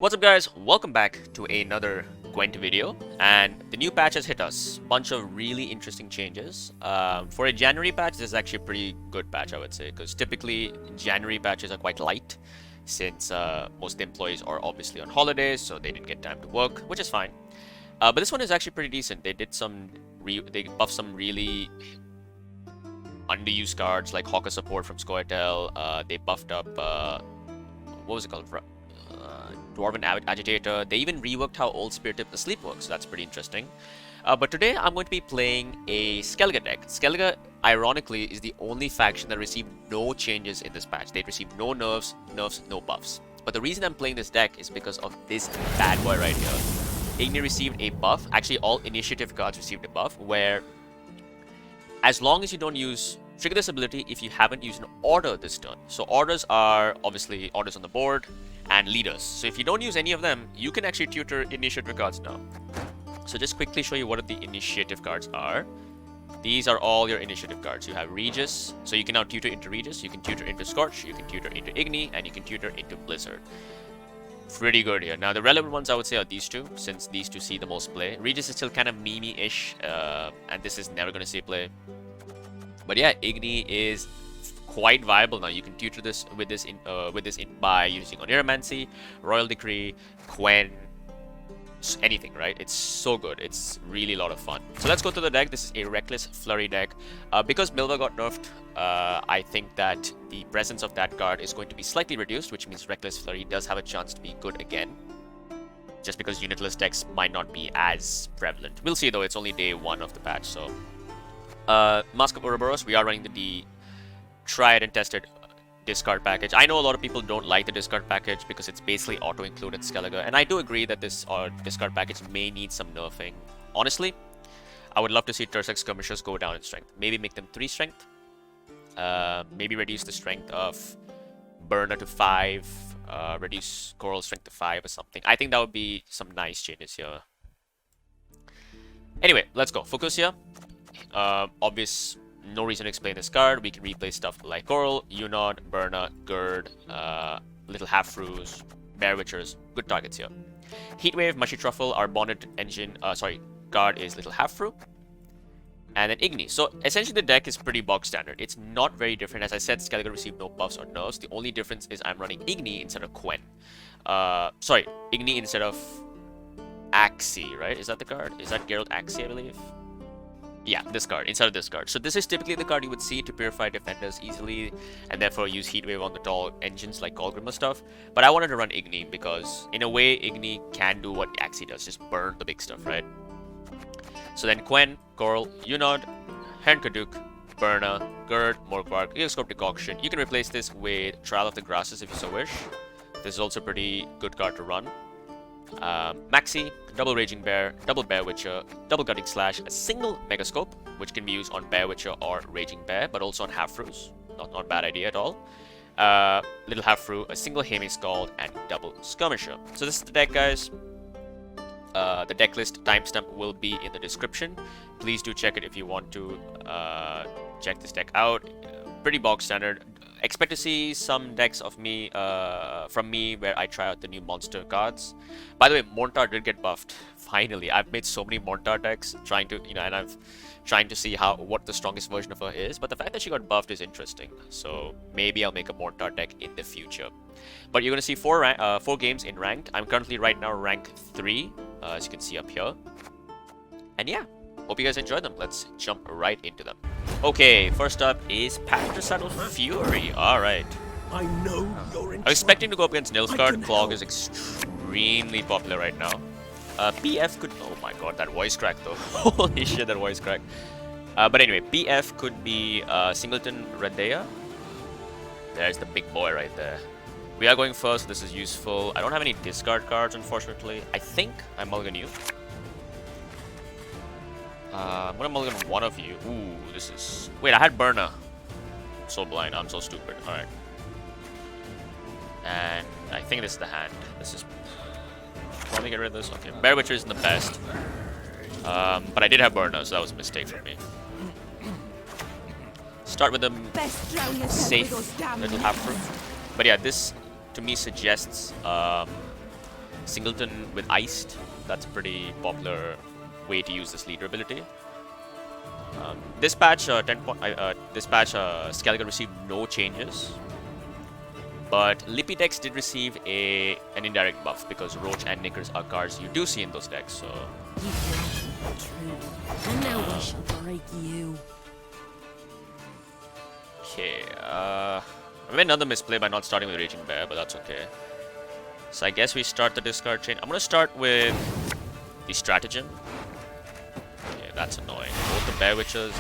What's up guys, welcome back to another Gwent video, and the new patch has hit us. Bunch of really interesting changes. For a January patch, this is actually a pretty good patch, I would say, because typically January patches are quite light since most of the employees are obviously on holidays, so they didn't get time to work, which is fine. But this one is actually pretty decent. They did they buffed some really underused cards like Hawker Support from Scorch. They buffed up, what was it called? Dwarven Agitator. They even reworked how Old Spirit Tip Asleep works, so that's pretty interesting. But today I'm going to be playing a Skellige deck. Skellige, ironically, is the only faction that received no changes in this patch. They received no nerfs, no buffs. But the reason I'm playing this deck is because of this bad boy right here. Igni received a buff. Actually, all initiative cards received a buff, where as long as you don't trigger this ability if you haven't used an order this turn. So orders are obviously orders on the board and leaders. So if you don't use any of them, you can actually tutor initiative cards now. So just quickly show you what the initiative cards are. These are all your initiative cards. You have Regis, so you can now tutor into Regis, you can tutor into Scorch, you can tutor into Igni, and you can tutor into Blizzard. Pretty good here. Now the relevant ones I would say are these two, since these two see the most play. Regis is still kind of meme-ish, and this is never going to see play. But yeah, Igni is quite viable now. You can tutor this by using Oniromancy, Royal Decree, Gwent, anything, right? It's so good. It's really a lot of fun. So let's go to the deck. This is a Reckless Flurry deck. Because Milva got nerfed, I think that the presence of that card is going to be slightly reduced, which means Reckless Flurry does have a chance to be good again. Just because unitless decks might not be as prevalent. We'll see though, it's only day 1 of the patch, so. Mask of Ouroboros, we are running the tried and tested discard package. I know a lot of people don't like the discard package because it's basically auto-include in Skellige, and I do agree that this discard package may need some nerfing. Honestly, I would love to see Tursek Skirmishers go down in strength. Maybe make them 3 strength. Maybe reduce the strength of Burner to 5. Reduce Coral strength to 5 or something. I think that would be some nice changes here. Anyway, let's go. Focus here. Obvious, no reason to explain this card. We can replace stuff like Coral, Unod, Berna, Gerd, Little Half-Roos, Bear Witchers. Good targets here. Heatwave, Mushy Truffle, our bonded engine, card is Little Half-Roo. And then Igni. So essentially the deck is pretty bog standard. It's not very different. As I said, Skellige received no buffs or nerfs. The only difference is I'm running Igni instead of Gwent. Igni instead of Axii, right? Is that the card? Is that Geralt Axii, I believe? Yeah, this card, instead of this card. So this is typically the card you would see to purify defenders easily, and therefore use Heatwave on the tall engines like Colgrim or stuff. But I wanted to run Igni because, in a way, Igni can do what Axii does, just burn the big stuff, right? So then Gwent, Coral, Unod, Hernkaduk, Berna, Gerd, Morkvark, Eoscope Decoction. You can replace this with Trial of the Grasses if you so wish. This is also a pretty good card to run. Maxi, double Raging Bear, double Bear Witcher, double Gutting Slash, a single Megascope, which can be used on Bear Witcher or Raging Bear, but also on Half-Roos. Not a bad idea at all. Little Half-Roo, a single Haming Scald, and double Skirmisher. So this is the deck, guys. The deck list timestamp will be in the description. Please do check it if you want to check this deck out. Pretty bog standard. Expect to see some decks of me from me where I try out the new monster cards. By the way, Mortar did get buffed. Finally, I've made so many Mortar decks trying to, and I'm trying to see what the strongest version of her is. But the fact that she got buffed is interesting. So maybe I'll make a Mortar deck in the future. But you're gonna see 4 games in ranked. I'm currently right now rank 3, as you can see up here. And yeah, hope you guys enjoy them. Let's jump right into them. Okay, first up is Patricidal Fury. Alright. I know you're in. I'm expecting to go up against Nilfgaard. Clog is extremely popular right now. PF could... Oh my god, that voice crack though. Holy shit, that voice crack. But anyway, PF could be Singleton Redea. There's the big boy right there. We are going first. This is useful. I don't have any discard cards, unfortunately. I think I mulligan you. I'm gonna mulligan one of you. Ooh, this is... Wait, I had Berna. I'm so blind. I'm so stupid. Alright. And I think this is the hand. This is... Probably get rid of this. Okay, Bear Witcher isn't the best. But I did have Berna, so that was a mistake for me. Start with the safe little Half-Roo. But yeah, this to me suggests Singleton with Iced. That's a pretty popular way to use this leader ability. This patch, Skellige received no changes, but Lippy decks did receive an indirect buff because Roach and Knickers are cards you do see in those decks. So. You the truth, and now we shall break you. Okay. I made another misplay by not starting with Raging Bear, but that's okay. So I guess we start the discard chain. I'm gonna start with the Stratagem. Okay, that's annoying. Both the Bear Witches.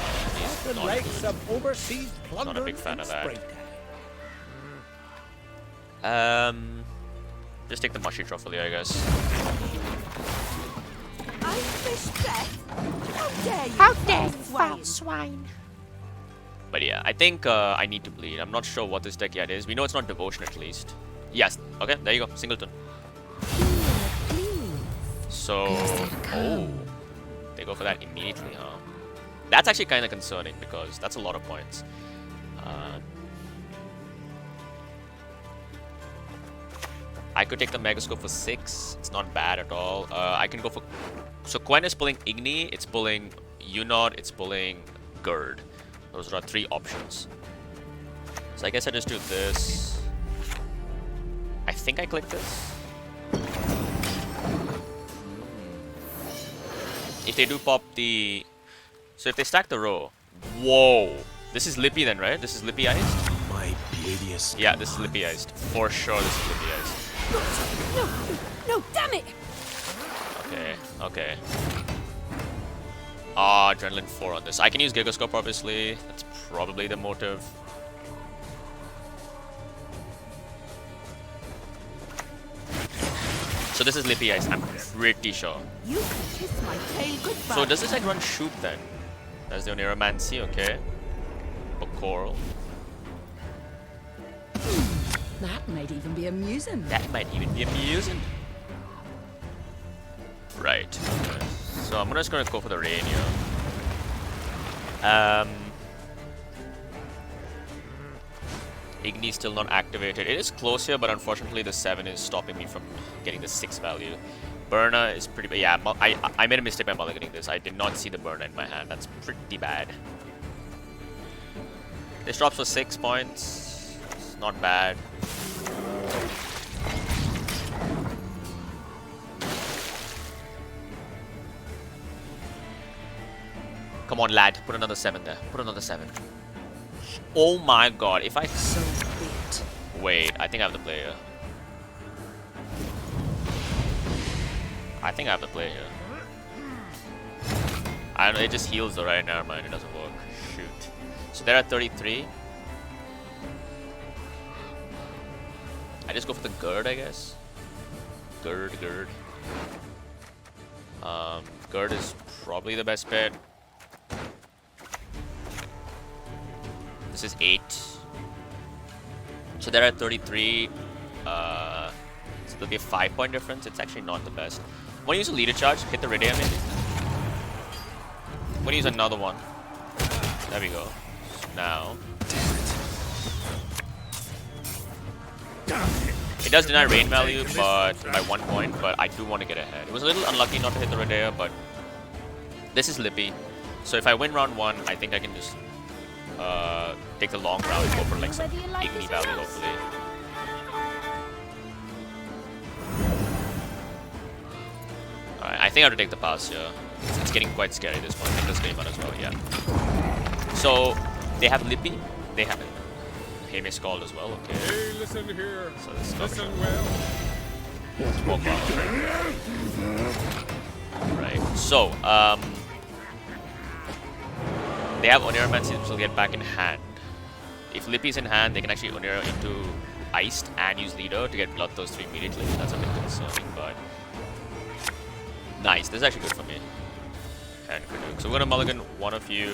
The legs of overseas plunder. Not a big fan of that. Just take the Mushy Truffle, I guess. I fish death. How dare you? How dare you, foul swine? But yeah, I think I need to bleed. I'm not sure what this deck yet is. We know it's not Devotion at least. Yes. Okay, there you go. Singleton. So, oh, they go for that immediately, huh? That's actually kind of concerning because that's a lot of points. I could take the Megascope for 6. It's not bad at all. I can go for... So Gwent is pulling Igni, it's pulling Unod, it's pulling Gerd. Those are 3 options. So I guess I just do this. I think I click this. If they do pop the... So if they stack the row... Whoa! This is Lippy then, right? This is Lippy Iced? My beauteous. Yeah, this is Lippy Iced. For sure this is Lippy Iced. No, damn it! Okay, okay. Ah, Adrenaline 4 on this. I can use Gigascope, obviously. That's probably the motive. So this is Lippy Ice, I'm pretty sure. You can kiss my tail goodbye. So does this like run Shoop then? That's the Oneiromancy, okay. Or Coral. That might even be amusing. That might even be amusing. Right. Okay. So I'm just gonna go for the rain here. Igni still not activated. It is close here, but unfortunately the 7 is stopping me from getting the 6 value. Burner is pretty bad. Yeah, I made a mistake by mulliganing this. I did not see the burner in my hand. That's pretty bad. This drops for 6 points. It's not bad. Come on, lad. Put another 7 there. Put another 7. Oh my god. If I... So be it. Wait, I think I have the play here. I think I have the play here. I don't know, it just heals though, right? Never mind, it doesn't work. Shoot. So they're at 33. I just go for the Gerd, I guess. Gerd. Gerd is probably the best bet. This is 8. So they're at 33. So there'll be a 5-point difference. It's actually not the best. Want to use a leader charge? Hit the Redea maybe? Want to use another one? There we go. So now. It does deny rain value, but by 1 point. But I do want to get ahead. It was a little unlucky not to hit the Redea, but this is Lippy. So if I win round 1, I think I can just take the long round and go for like some Igni value, hopefully. Alright, I think I have to take the pass here. It's getting quite scary at this point. I think this game on as well, yeah. So they have Lippy, they have Haymace Scald as well, okay. Hey, listen here. So this is Listen well. Smoke right. So, they have Oneiromancy, which will get back in hand. If Lippy's in hand, they can actually Oneiro into Iced and use Leader to get Bloodthirster immediately. That's a bit concerning, but nice. This is actually good for me. And so we're gonna mulligan one of you.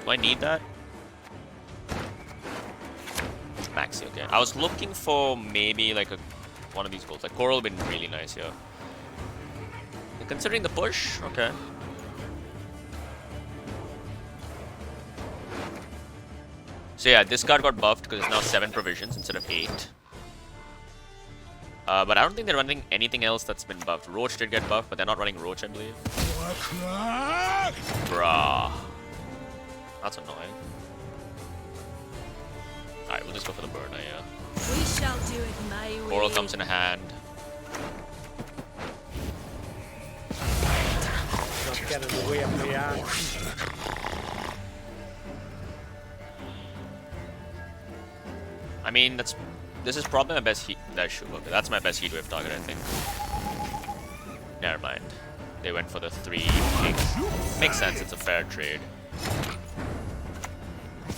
Do I need that? Maxi, okay. I was looking for maybe like one of these goals. Like Coral would have been really nice here. And considering the push, okay. So yeah, this card got buffed because it's now 7 provisions instead of 8. But I don't think they're running anything else that's been buffed. Roach did get buffed, but they're not running Roach, I believe. Bruh. That's annoying. Alright, we'll just go for the burner, yeah. We shall do it my way. Coral comes in hand. Not getting in the way of the axe. I mean, this is probably my best heat. That's my best heat wave target, I think. Never mind. They went for the 3 kings. Makes sense, it's a fair trade.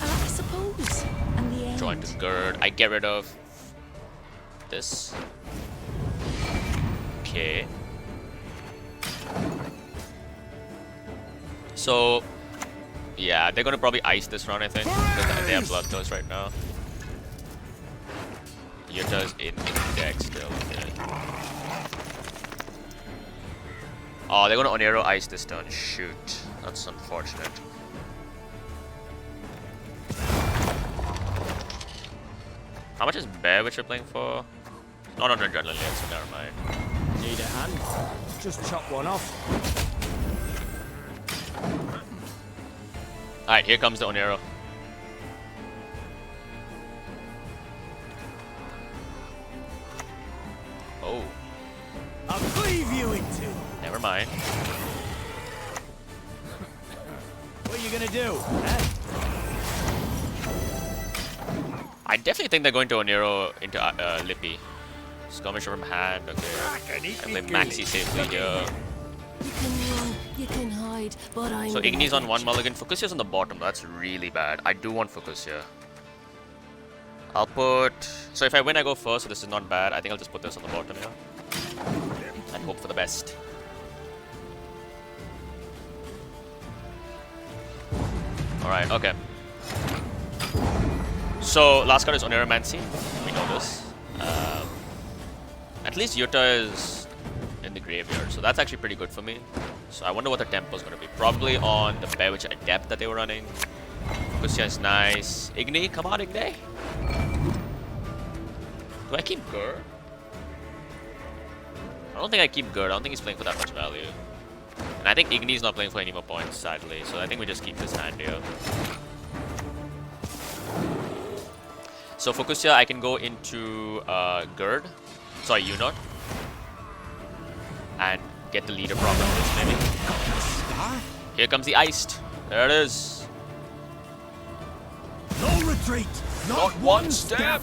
I suppose. And the end. Join to Gird. I get rid of this. Okay. So, yeah, they're gonna probably ice this round, I think, because they have Bloodthirst right now. Yuta's in deck still. Okay. Oh, they're gonna Onero ice this turn. Shoot, that's unfortunate. How much is Bear which we're playing for? Not on adrenaline yet, so never mind. Need a hand? Just chop one off. Alright, here comes the Onero. Oh. I'll cleave you in two. Never mind. What are you gonna do? I definitely think they're going to Onero into Lippy. Skirmisher from hand, okay. I play Maxi safely here. You can run, you can hide, but I'm So gonna Igni's on get 1 you. mulligan. Fucusia's on the bottom. That's really bad. I do want Fucusia. I'll put... So if I win, I go first, so this is not bad. I think I'll just put this on the bottom here. And hope for the best. Alright, okay. So, last card is Oneromancy. We know this. At least Yuta is in the graveyard, so that's actually pretty good for me. So I wonder what the tempo is going to be. Probably on the Bewitch Adept that they were running. Fucusia is nice. Igni, come on Igni! Do I keep Gur? I don't think I keep Gur. I don't think he's playing for that much value. And I think Igni's not playing for any more points, sadly. So I think we just keep this hand here. So Fucusia, I can go into Gerd. Sorry, Unot. And get the leader problem this maybe. Here comes the Iced. There it is. No retreat. Not one step.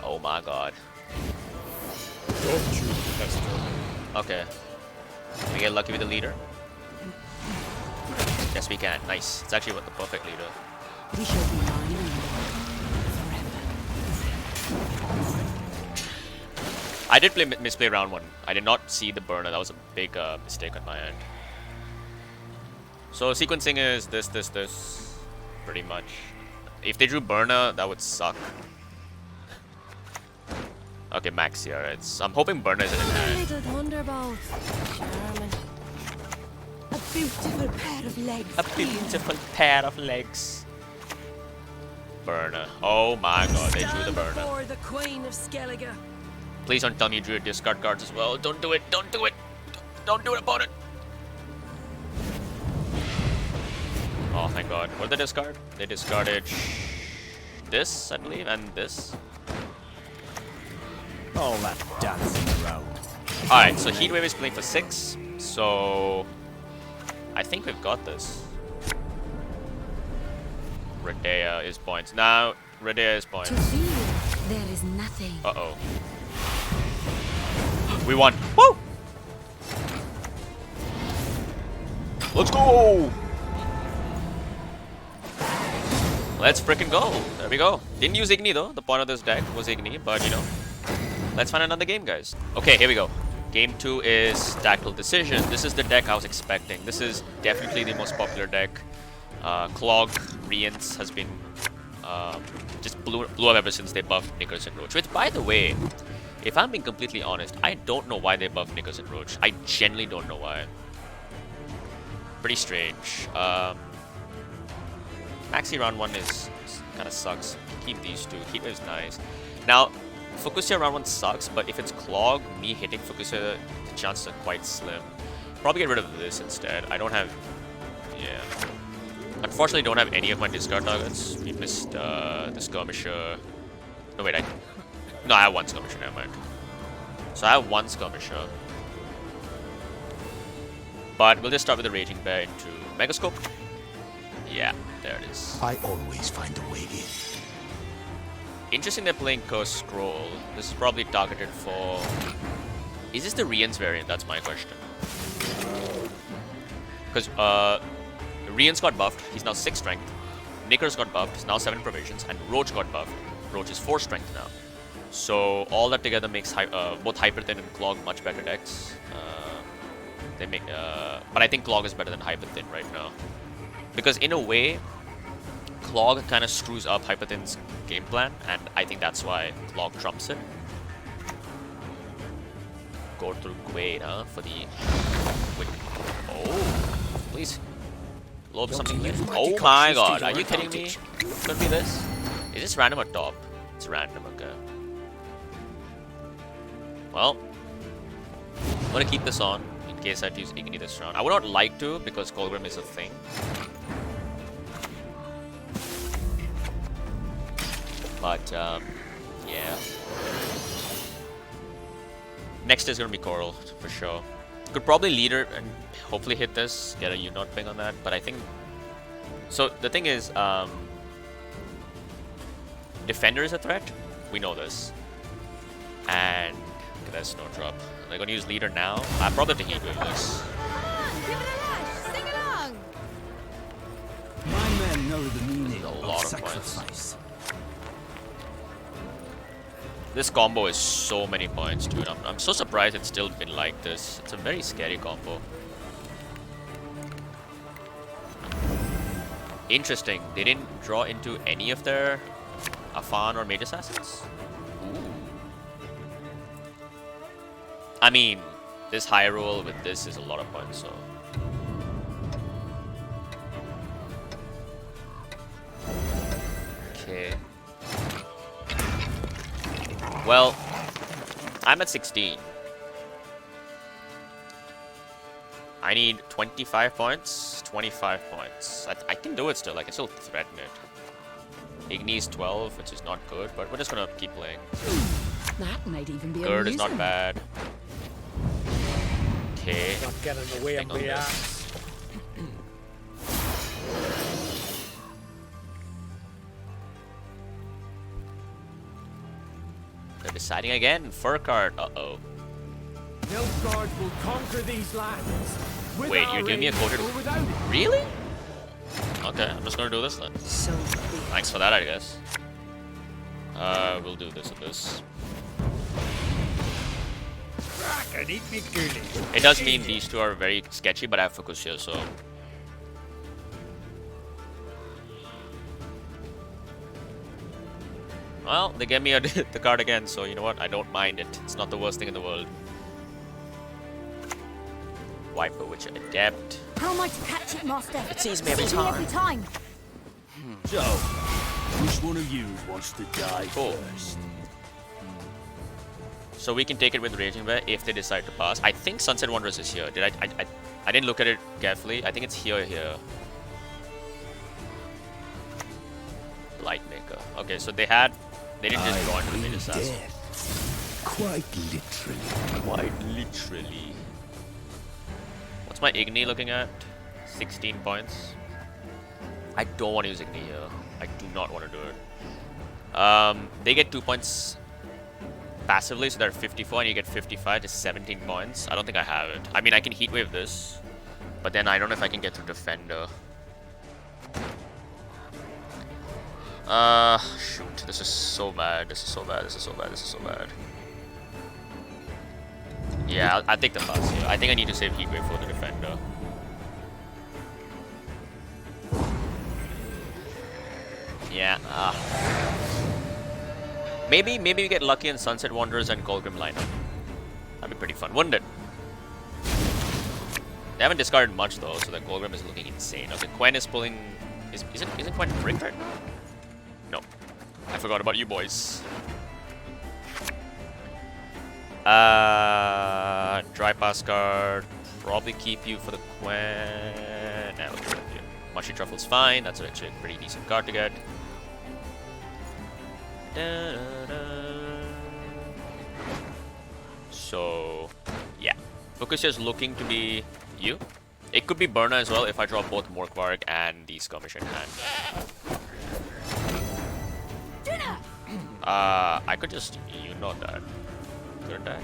Oh my god. Don't you pester. Okay. Can we get lucky with the leader? Yes, we can. Nice. It's actually the perfect leader. We shall be mine I did misplay round 1. I did not see the burner. That was a big mistake on my end. So sequencing is this. Pretty much. If they drew burner, that would suck. Okay, Max here. I'm hoping burner is in hand. Little thunderbolt. Charming. A beautiful pair of legs. A beautiful pair of legs. Burner. Oh my god, they drew the burner. Before the Queen of Skellige. Please don't tell me you drew discard cards as well. Don't do it. Don't do it. Don't do it, opponent. Oh, thank god. What did they discard? They discarded this, I believe, and this. All that dancing around. Alright, so Heatwave is playing for 6. So I think we've got this. Redea is points. Now, Redea is points. To feel there is nothing. Uh-oh. We won. Woo! Let's go! Let's frickin' go. There we go. Didn't use Igni though. The point of this deck was Igni, but you know. Let's find another game, guys. Okay, here we go. Game 2 is Tactical Decision. This is the deck I was expecting. This is definitely the most popular deck. Clog, Rience has been just blew up ever since they buffed Knickers and Roach. Which, by the way, if I'm being completely honest, I don't know why they buffed Knickers and Roach. I genuinely don't know why. Pretty strange. Maxi round 1 is kind of sucks. Keep these two. Heat is nice. Now, Fukusia round 1 sucks, but if it's Clog, me hitting Fukusia, the chances are quite slim. Probably get rid of this instead. I don't have... Yeah. Unfortunately, don't have any of my discard targets. We missed the Skirmisher. No, wait, No, I have one Skirmisher, never mind. So I have one Skirmisher. But we'll just start with the Raging Bear into Megascope. Yeah, there it is. I always find a way in. Interesting they're playing Curse Scroll. This is probably targeted for... Is this the Rian's variant? That's my question. Because Rian's got buffed. He's now 6 strength. Nicker's got buffed. He's now 7 provisions. And Roach got buffed. Roach is 4 strength now. So all that together makes both Hyperthin and Clog much better decks. They make, but I think Clog is better than Hyperthin right now. Because in a way, Clog kind of screws up Hyperthin's game plan, and I think that's why Clog trumps it. Go through Gwent, huh? For the... Wait. Oh, please. Load something here. Oh my god, are you kidding me? Could be this. Is this random or top? It's random, okay. Well, I'm gonna keep this on in case I have to use Igni this round. I would not like to because Colgrim is a thing. But, yeah. Next is gonna be Coral, for sure. Could probably leader and hopefully hit this, get a U-Not ping on that, but I think... So, the thing is, Defender is a threat. We know this. And... Okay, there's Snowdrop. They're gonna use leader now. I probably have to heat wave this. Give it a lash. Sing along. My men know the meaning A of lot of sacrifice. points. This combo is so many points, dude. I'm so surprised it's still been like this. It's a very scary combo. Interesting. They didn't draw into any of their Afan or Mage Assassins? Ooh. I mean, this high roll with this is a lot of points, so... Okay. Well, I'm at 16. I need 25 points, 25 points. I can do it still, I can still threaten it. Igni's 12, which is not good, but we're just gonna keep playing. That might even be Third is not amusing. bad. Okay. Not get in the way of Hang on me there. ass. They're deciding again. Fur card. Uh-oh. Nilfgaard will conquer these lands. With Wait, our you're giving me a aid quoted... or without it. Really? Okay, I'm just gonna do this then. So be it. Thanks for that, I guess. We'll do this with this. Crack and eat me goody. It does mean these two are very sketchy, but I have Fukusia, so... Well, they gave me the card again, so you know what? I don't mind it. It's not the worst thing in the world. Viper Witcher Adept. How am I to catch it, Master? It sees me every Sees me time. every time. So, which one of you wants to die Cool. first? So we can take it with Raging Bear if they decide to pass. I think Sunset Wanderers is here. I didn't look at it carefully. I think it's here. Lightmaker. Okay, so they didn't just draw into the Mage Assassin. Death. Quite literally. Quite literally. What's my Igni looking at? 16 points. I don't want to use Igni here. I do not want to do it. They get 2 points passively, so they're 54, and you get 55 to 17 points. I don't think I have it. I mean, I can Heatwave this, but then I don't know if I can get through Defender. Shoot. This is so bad. This is so bad. This is so bad. This is so bad. Yeah, I'll take the pass here. I think I need to save Heatwave for the Defender. Yeah. Maybe we get lucky in Sunset Wanderers and Colgrim lineup. That'd be pretty fun, wouldn't it? They haven't discarded much though, so the Colgrim is looking insane. Okay, Gwent is pulling. Isn't Gwent brick right now? No. I forgot about you boys. Dry pass card. Probably keep you for the Gwent. Nah, let's keep you. Mushy Truffle's fine. That's actually a pretty decent card to get. So, yeah. Focus is looking to be you. It could be Burner as well if I draw both Morkvarg and the Skirmish in hand. I could just, you know that, couldn't I?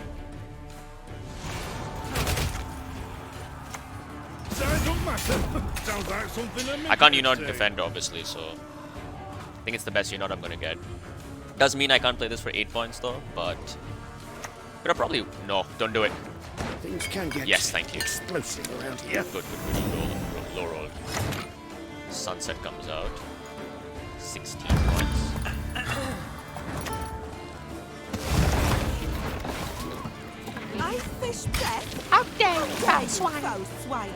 Sounds like something I can't unit defend obviously, so I think it's the best unit I'm gonna get. Does mean I can't play this for 8 points though, but I'll probably no, don't do it. Things can get Yes, thank you. explosive around here. Good. Low roll. Sunset comes out. 16 points. I fish breath. How dare you, foul Foul swine! swine.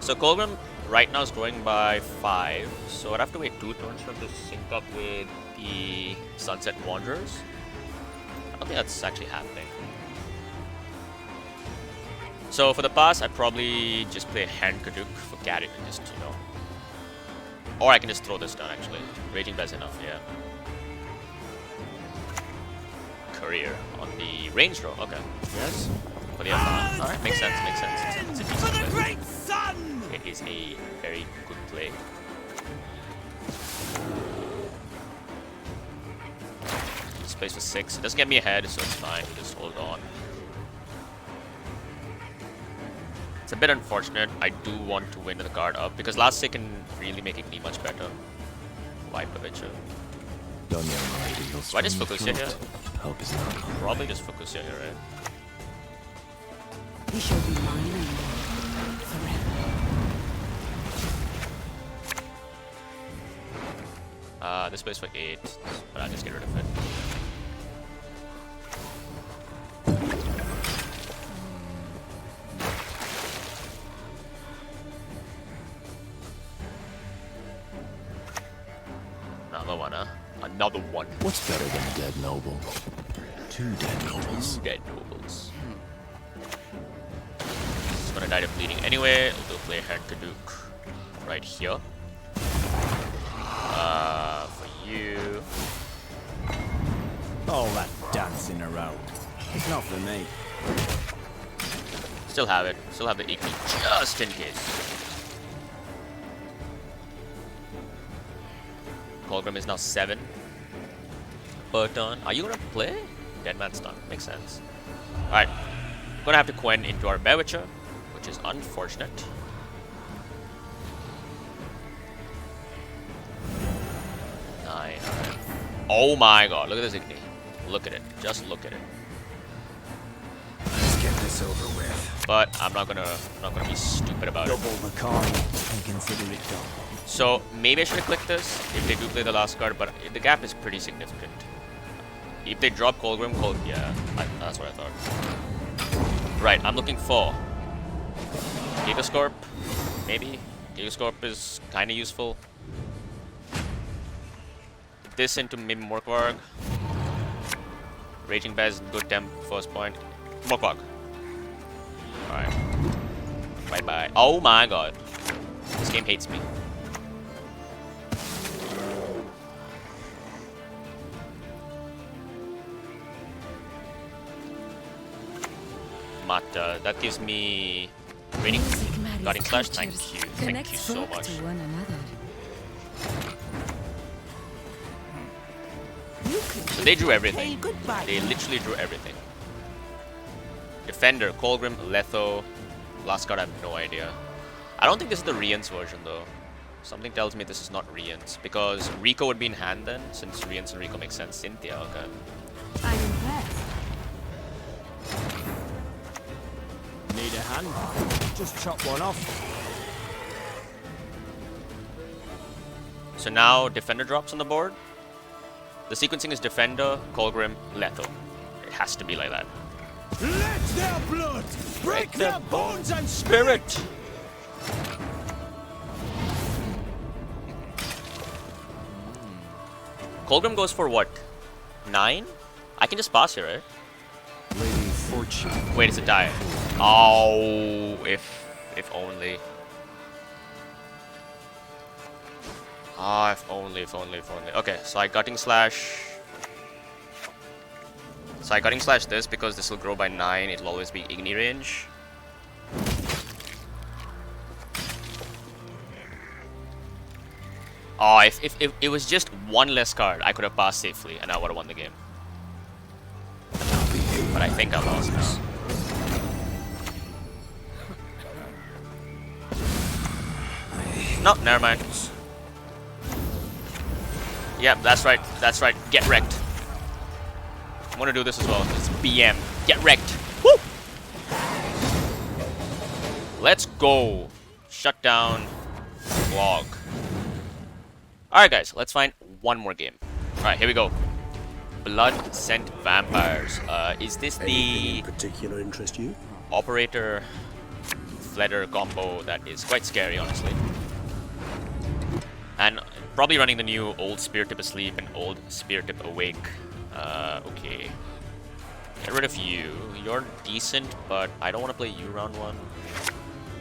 So Colgrim right now is growing by 5, so I'd have to wait 2 turns for him to sync up with the Sunset Wanderers. I don't think that's actually happening. So for the pass, I'd probably just play Hand Kaduk for Garrett and just, you know. Or I can just throw this down actually. Raging Best enough, yeah. Career on the range draw, okay. Yes? For the Alpha. Alright, makes sense. It's a decent For the play. great sun! It is a very good play. Space for 6. It doesn't get me ahead, so it's fine. Just hold on. It's a bit unfortunate. I do want to win the card up because last stick can really make Igni much better. Wipe a bitch. Done, young lady. Why just focus here? Help is not. Probably just focus here, right? He shall be mine and yours forever. This plays for 8, but I'll just get rid of it. Another one, huh? Another one. What's better than a dead noble? 2 dead nobles. 2 dead nobles. He's gonna die to bleeding anyway. I'll go play Hand Kaduk right here. For you. All that dancing around. It's not for me. Still have it. Still have the Igni just in case. Colgrim is now 7 per turn. Are you gonna play? Dead Man's Stun. Makes sense. Alright. Gonna have to Quen into our Bear Witcher, which is unfortunate. Alright. Oh my god, look at this Igni. Look at it. Just look at it. Let's get this over with. But I'm not gonna be stupid about it. Double the carnal and consider it done. So maybe I should have clicked this if they do play the last card, but the gap is pretty significant. If they drop Colgrim, yeah, that's what I thought. Right, I'm looking for Gigascorp, maybe. Gigascorp is kind of useful. This into maybe Morkvarg. Raging Bears, good temp, first point. Morkvarg. Alright. Bye bye. Oh my god. This game hates me. Mata, that gives me Raining Guarding Flash. Thank you so much. So they drew everything. They literally drew everything. Defender, Colgrim, Letho. Last card, I have no idea. I don't think this is the Rian's version though. Something tells me this is not Rian's because Rico would be in hand then, since Rian's and Rico make sense. Cynthia, okay. I'm impressed. Need a hand? Just chop one off. So now Defender drops on the board. The sequencing is Defender, Colgrim, Letho. It has to be like that. Let their blood break their bones and Spirit! Colgrim goes for what? 9? I can just pass here, right? Lady Fortune. Wait, it's a die. Oh, if only. Ah, if only. Okay, so I Gutting Slash. So I Gutting Slash this because this will grow by 9. It'll always be Igni range. Oh, if it was just one less card, I could have passed safely and I would have won the game. But I think I lost now. No, never mind. Yep, that's right. That's right. Get wrecked. I'm gonna do this as well. It's BM. Get wrecked. Woo! Let's go. Shut down. Clog. Alright, guys. Let's find one more game. Alright, here we go. Blood Scent Vampires. Is this Anything in the particular interest you? Operator Fleder combo that is quite scary, honestly? And probably running the new Old Spear Tip Asleep and Old Spear Tip Awake. Okay. Get rid of you. You're decent, but I don't want to play you round 1.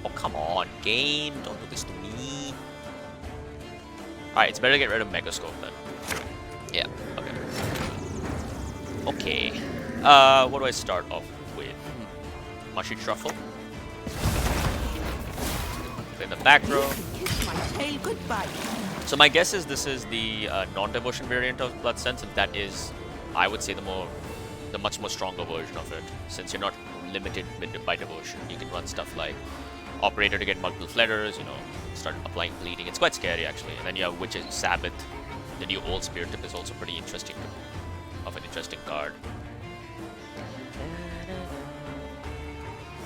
Oh, come on. Game, don't do this to me. Alright, it's better to get rid of Megascope then. Yeah, okay. Okay. What do I start off with? Mushy Truffle. In the back row. Kiss my tail goodbye. So my guess is this is the non-devotion variant of Blood Sense, and that is, I would say, the much more stronger version of it. Since you're not limited by devotion, you can run stuff like Operator to get multiple Fledders, you know, start applying bleeding. It's quite scary actually. And then you have Witch's Sabbath. The new Old Spear Tip is also pretty interesting, of an interesting card.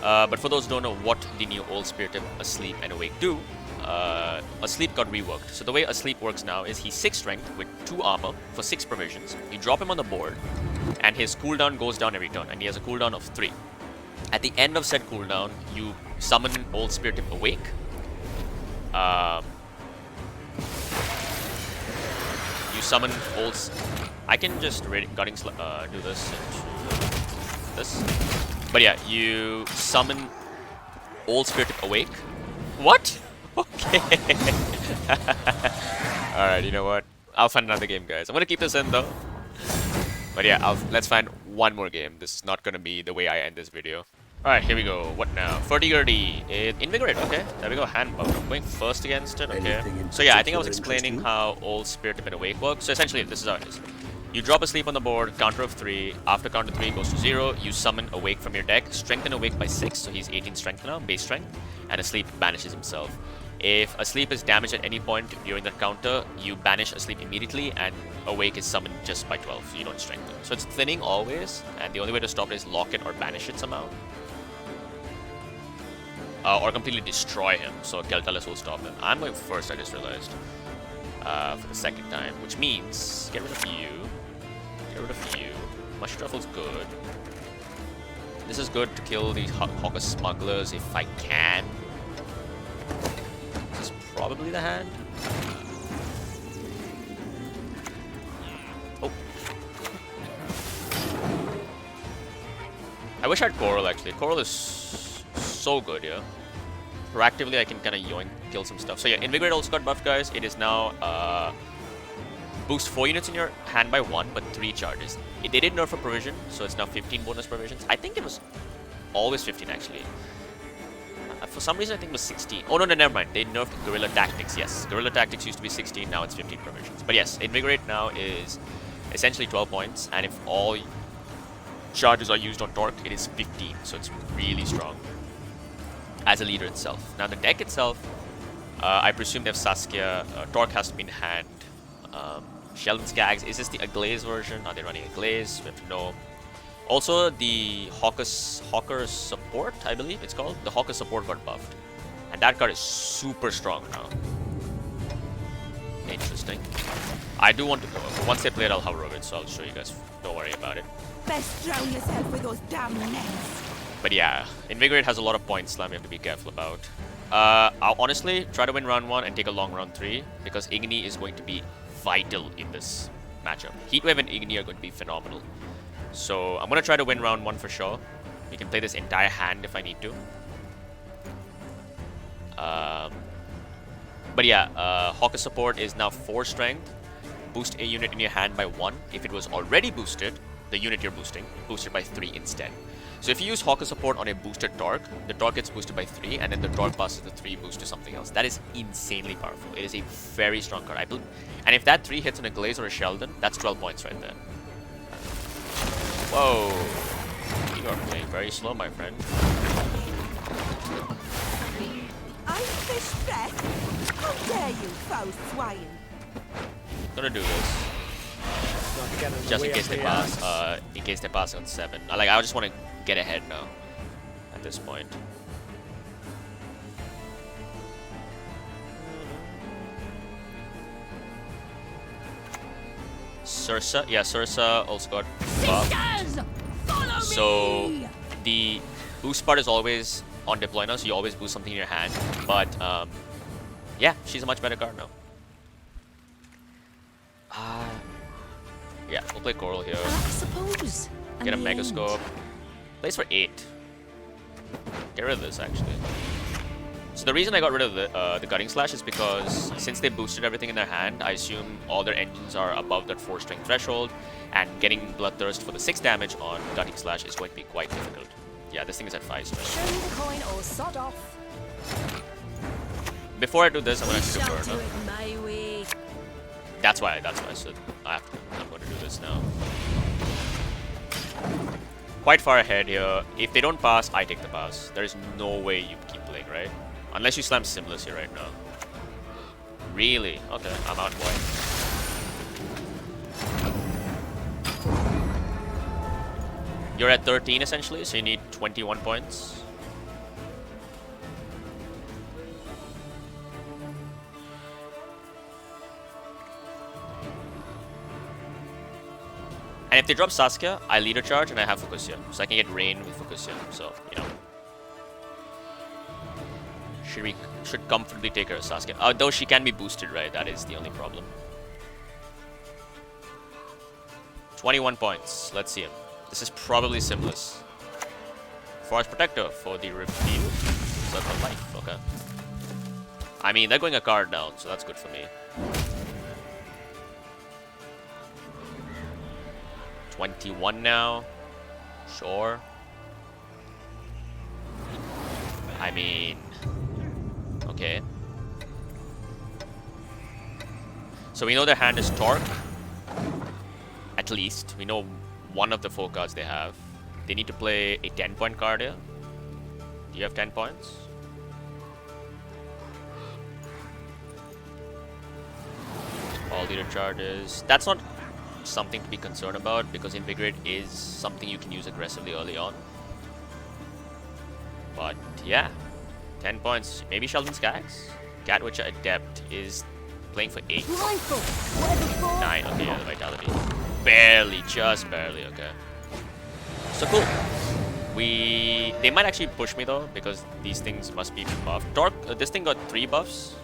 But for those who don't know what the new Old Spear Tip Asleep and Awake do, Asleep got reworked. So the way Asleep works now is he's 6 strength with 2 armor for 6 provisions. You drop him on the board, and his cooldown goes down every turn, and he has a cooldown of 3. At the end of said cooldown, you summon Old Spear Tip Awake. You summon Old... I can just Gutting do this and this. But yeah, you summon Old Spear Tip Awake. What? Okay. Alright, you know what? I'll find another game, guys. I'm gonna keep this in though. But yeah, let's find one more game. This is not gonna be the way I end this video. Alright, here we go. What now? Fertigurity. Invigorate. Okay, there we go. Handbuff. I'm going first against it. Okay. So yeah, I think I was explaining how Old Spear Tip and Awake works. So essentially, this is how it is. You drop Asleep on the board, counter of 3. After counter 3 goes to 0, you summon Awake from your deck. Strengthen Awake by 6, so he's 18 strength now, base strength. And Asleep banishes himself. If Asleep is damaged at any point during that counter, you banish Asleep immediately, and Awake is summoned just by 12, so you don't strengthen. So it's thinning always, and the only way to stop it is lock it or banish it somehow. Or completely destroy him, so Keltalis will stop him. I'm going first, I just realized. For the second time, which means get rid of you. Get rid of you. Mushy Truffle's good. This is good to kill these Hawker Smugglers if I can. This is probably the hand. Oh. I wish I had Coral actually. Coral is so good, yeah. Proactively, I can kind of yoink, kill some stuff. So yeah, Invigorate also got buffed, guys. It is now boost 4 units in your hand by 1, but 3 charges. They did nerf a provision, so it's now 15 bonus provisions. I think it was always 15 actually. For some reason, I think it was 16. Oh no, never mind. They nerfed Guerrilla Tactics. Yes, Guerrilla Tactics used to be 16. Now it's 15 provisions. But yes, Invigorate now is essentially 12 points, and if all charges are used on Torque, it is 15. So it's really strong as a leader itself. Now the deck itself, I presume they have Saskia. Torque has to be in hand. Sheldon Skaggs. Is this the Aglaze version? Are they running Aglaze? We have to know. Also, the Hawker Support, I believe it's called. The Hawker Support got buffed. And that card is super strong now. Interesting. I do want to... Once they play it, I'll hover over it, so I'll show you guys. Don't worry about it. Best drown yourself with those damn nets. But yeah, Invigorate has a lot of points slam you have to be careful about. I'll honestly try to win round 1 and take a long round 3, because Igni is going to be vital in this. matchup. Heatwave and Igni are going to be phenomenal. So I'm going to try to win round 1 for sure. We can play this entire hand if I need to. But yeah, Hawker support is now 4 strength. Boost a unit in your hand by 1. If it was already boosted, the unit you're boosting, boosted by 3 instead. So if you use Hawker support on a boosted Torque, the Torque gets boosted by 3, and then the Torque passes the 3 boost to something else. That is insanely powerful. It is a very strong card. And if that 3 hits on a Glaze or a Sheldon, that's 12 points right there. Whoa. You are playing very slow, my friend. I'm fish breath. How dare you, foul swine? Gonna do this. Just in case they pass. In case they pass on 7. I just want to get ahead now. At this point. Sursa, yeah, Sursa also got buffed. So the boost part is always on deploy now, so you always boost something in your hand. But yeah, she's a much better card now. Yeah, we'll play Coral here. I suppose. Get a Megascope. Plays for 8. Get rid of this actually. So the reason I got rid of the Gutting Slash is because since they boosted everything in their hand, I assume all their engines are above that 4 strength threshold, and getting Bloodthirst for the 6 damage on Gutting Slash is going to be quite difficult. Yeah, this thing is at 5 strength. Show me the coin or sod off. Before I do this, I'm going to actually burn her. My way. That's why I said I'm going to do this now. Quite far ahead here. If they don't pass, I take the pass. There is no way you keep playing, right? Unless you slam Simless here right now. Really? Okay, I'm out, boy. You're at 13 essentially, so you need 21 points. And if they drop Saskia, I leader charge and I have Fukusia. So I can get Rain with Fukusia. So, you know. Should comfortably take her as Saskia. Though she can be boosted, right? That is the only problem. 21 points. Let's see him. This is probably Simless. Forest Protector for the reveal. Circle of Life. Okay. I mean, they're going a card down, so that's good for me. 21 now. Sure. I mean, okay. So we know their hand is Torque. At least. We know one of the 4 cards they have. They need to play a 10-point card here. Do you have 10 points? All leader charges. That's not something to be concerned about because Invigorate is something you can use aggressively early on. But yeah, 10 points. Maybe Sheldon Skaggs? Catwitcher Adept is playing for 8. 9, okay, yeah, the Vitality. Barely, just barely, okay. So cool. They might actually push me though because these things must be buffed. Torque, this thing got 3 buffs.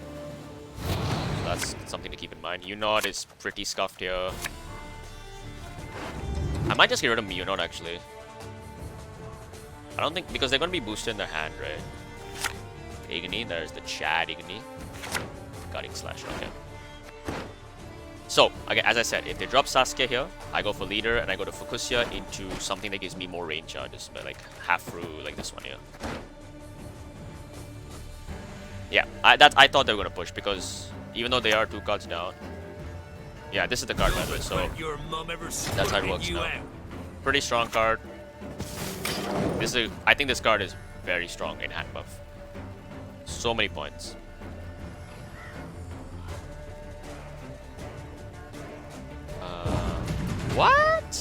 So that's something to keep in mind. Unod is pretty scuffed here. I might just get rid of Munod actually. I don't think, because they're going to be boosted in their hand, right? Igni, there's the Chad Igni. Gutting Slash, okay. So, again, as I said, if they drop Saskia here, I go for leader and I go to Fukusia into something that gives me more range charges, but like half through like this one here. Yeah, I thought they were going to push because even though they are 2 cards down, yeah, this is the card method, so that's how it works now. Pretty strong card. I think this card is very strong in hand buff. So many points. What?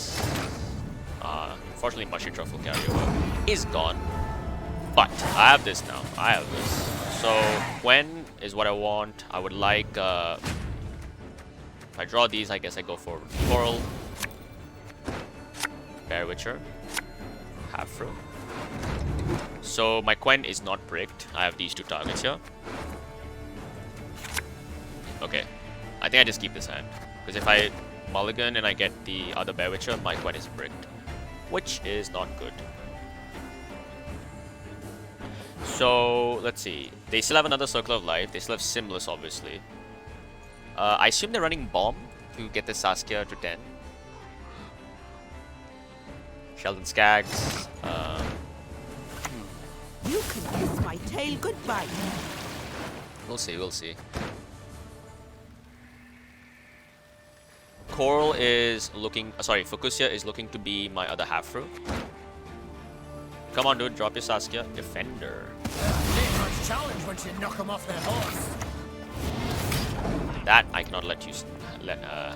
Unfortunately, Mushy Truffle carryover is gone. But I have this now. I have this. So Gwen is what I want. I would like. If I draw these, I guess I go for Coral, Bear Witcher, Half-Fru. So my Gwen is not bricked. I have these 2 targets here. Okay. I think I just keep this hand. Because if I mulligan and I get the other Bear Witcher, my Gwent is bricked. Which is not good. So, let's see. They still have another Circle of Life. They still have Simless, obviously. I assume they're running Bomb to get the Saskia to 10. Sheldon Skaggs. You can kiss my tail goodbye. We'll see, we'll see. Coral is looking... sorry, Fukusia is looking to be my other half-row. Come on, dude. Drop your Saskia. Defender. Nice challenge once you knock them off their horse. That I cannot let you...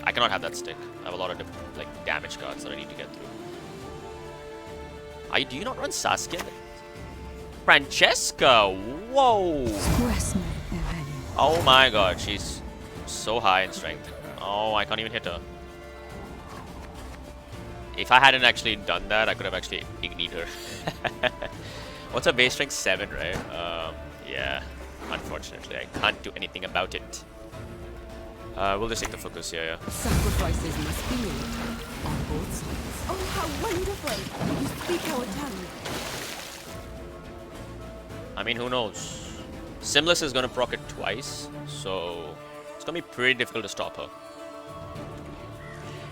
I cannot have that stick. I have a lot of like damage cards that I need to get through. Do you not run Saskia? Francesca! Whoa! Oh my god, she's so high in strength. Oh, I can't even hit her. If I hadn't actually done that, I could have actually ignited her. What's her base strength? 7, right? Yeah. Unfortunately, I can't do anything about it. We'll just take the focus here, yeah. Sacrifices must be made on both sides. Oh, how wonderful! You speak our tongue. I mean, who knows? Simless is gonna proc it twice, so it's gonna be pretty difficult to stop her.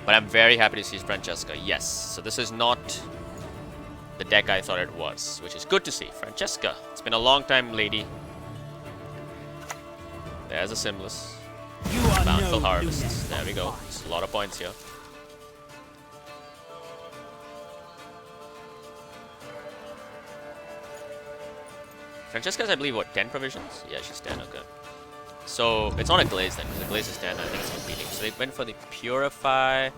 But I'm very happy to see Francesca. Yes, so this is not the deck I thought it was, which is good to see. Francesca, it's been a long time, lady. There's a Simless. Bountiful Harvest. There we go. It's a lot of points here. Francesca's, I believe, what, 10 provisions? Yeah, she's 10, okay. So, it's not a glaze then, because the glaze is 10, I think it's competing. So they went for the Purify.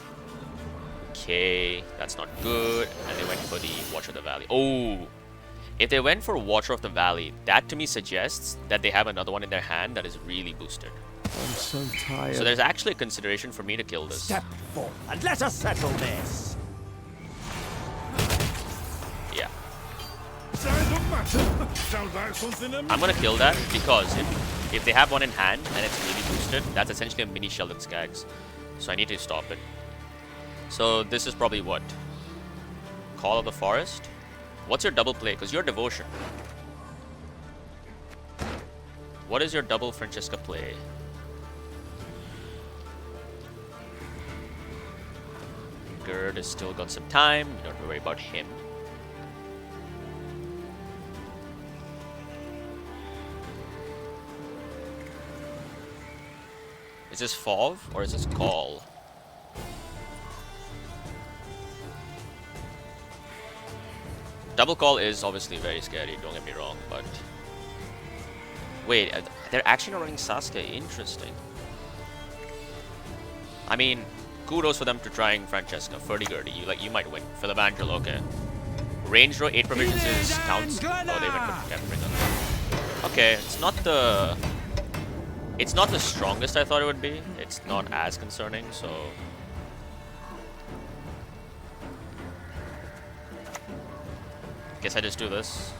Okay, that's not good. And they went for the Watcher of the Valley. Oh! If they went for Watcher of the Valley, that to me suggests that they have another one in their hand that is really boosted. I'm so tired. So there's actually a consideration for me to kill this. Step forward and let us settle this. Yeah. Sounds like something to me. I'm gonna kill that because if they have one in hand and it's really boosted, that's essentially a mini Sheldon Skaggs. So I need to stop it. So this is probably what? Call of the Forest? What's your double play? Because you're Devotion. What is your double Francesca play? Gerd has still got some time. You don't have to worry about him. Is this Fov or is this Call? Double Call is obviously very scary, don't get me wrong, but... Wait, they're actually not running Saskia. Interesting. I mean, kudos for them to trying Francesca. Ferdigurdy, you might win. Philibandrel, okay. Range row, 8 provisions is counts. Oh, they went for Tempering. Okay, it's not the strongest I thought it would be. It's not as concerning, so... Guess I just do this.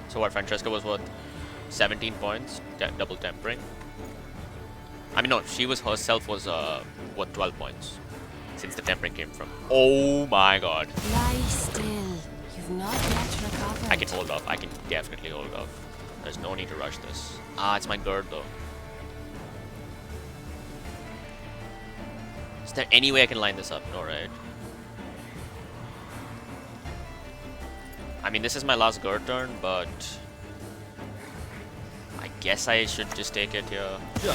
So what, Francesca was what? 17 points? Double tempering? I mean, no, she was herself was, what, 12 points? Since the tempering came from. Oh my god. Lie still. You've not yet recovered. I can hold off. I can definitely hold off. There's no need to rush this. Ah, it's my Gerd though. Is there any way I can line this up? No, right? I mean, this is my last Gerd turn, but... I guess I should just take it here. So,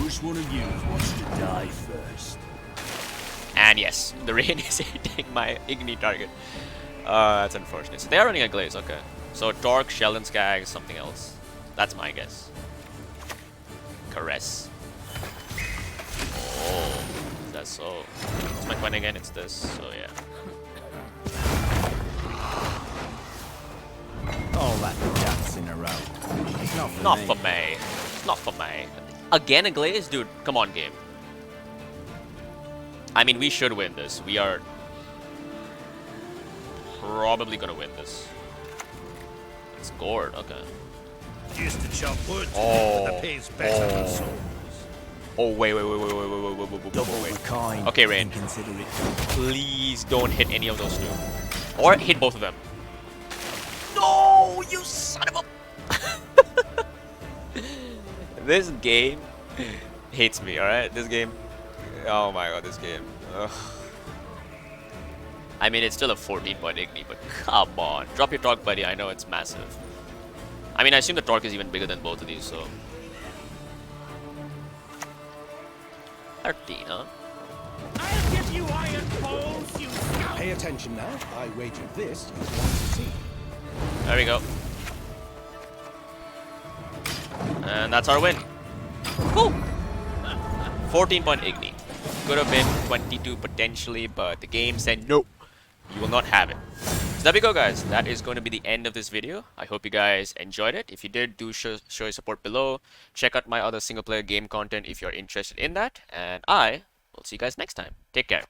which one of you wants to die first? And yes, the rain is hitting my Igni target. That's unfortunate. So they are running a glaze, okay. So Torque, Sheldon Skaggs, something else. That's my guess. Caress. Oh, that's so. It's my Gwent again, it's this, so yeah. All that dancing around. It's Not for me. It's not for me. Again a glaze? Dude, come on, game. I mean, we should win this. We are probably gonna win this. It's gourd, okay. Used to chop wood, Oh, but the pay's better than oh. souls. Oh, wait. Double the kind. Okay, Rain. Consider it. Please don't hit any of those two. Or hit both of them. No, you son of a... This game hates me, alright? This game... Oh my god, this game. Ugh. I mean, it's still a 14-point Igni, but come on. Drop your torque, buddy. I know it's massive. I mean, I assume the torque is even bigger than both of these, so... 13, huh? I'll give you iron balls, you scout! Pay attention now. I wager this you want to see. There we go. And that's our win. Woo! 14-point Igni. Could have been 22 potentially, but the game said no. You will not have it. So there we go, guys. That is going to be the end of this video. I hope you guys enjoyed it. If you did, do show your support below. Check out my other single player game content if you're interested in that. And I will see you guys next time. Take care.